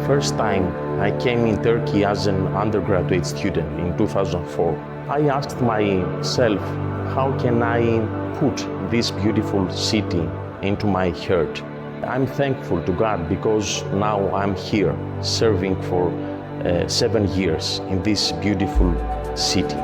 first time I came in Turkey as an undergraduate student in 2004, I asked myself, how can I put this beautiful city into my heart? I'm thankful to God because now I'm here serving for 7 years in this beautiful city.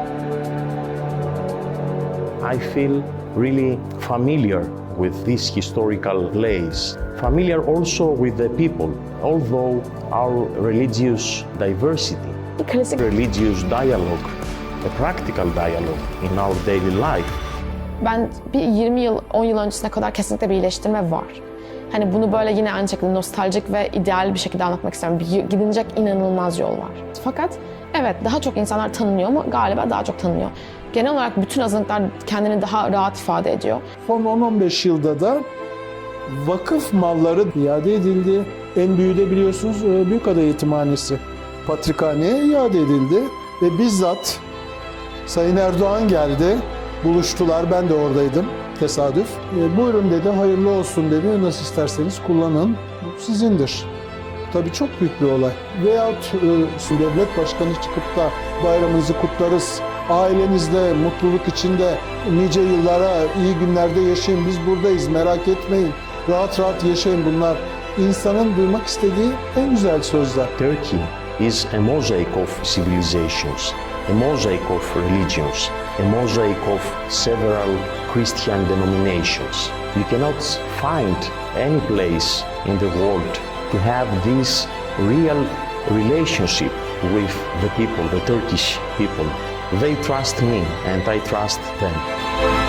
I feel really familiar with these historical place, familiar also with the people, although our religious diversity, religious dialogue, a practical dialogue in our daily life. Ben bir 20 yıl, 10 yıl öncesine kadar kesinlikle bir iyileştirme var. Hani bunu böyle yine aynı şekilde nostaljik ve ideal bir şekilde anlatmak istiyorum. Gidilecek inanılmaz yol var. Fakat evet, daha çok insanlar tanınıyor mu? Galiba daha çok tanınıyor. Genel olarak bütün azınlıklar kendini daha rahat ifade ediyor. Son 10-15 yılda da vakıf malları iade edildi. En büyüğü de biliyorsunuz Büyükada Yetimhanesi Patrikhane'ye iade edildi. Ve bizzat Sayın Erdoğan geldi, buluştular, ben de oradaydım tesadüf. Buyurun dedi, hayırlı olsun dedi, nasıl isterseniz kullanın, bu sizindir. Tabii çok büyük bir olay. Veyahut devlet başkanı çıkıp da bayramınızı kutlarız, ailenizle mutluluk içinde nice yıllara, iyi günlerde yaşayın, biz buradayız, merak etmeyin, rahat rahat yaşayın, bunlar insanın duymak istediği en güzel sözler. Turkey is a mosaic of civilizations, a mosaic of religions, a mosaic of several Christian denominations. You cannot find any place in the world to have this real relationship with the people, the Turkish people. They trust me and I trust them.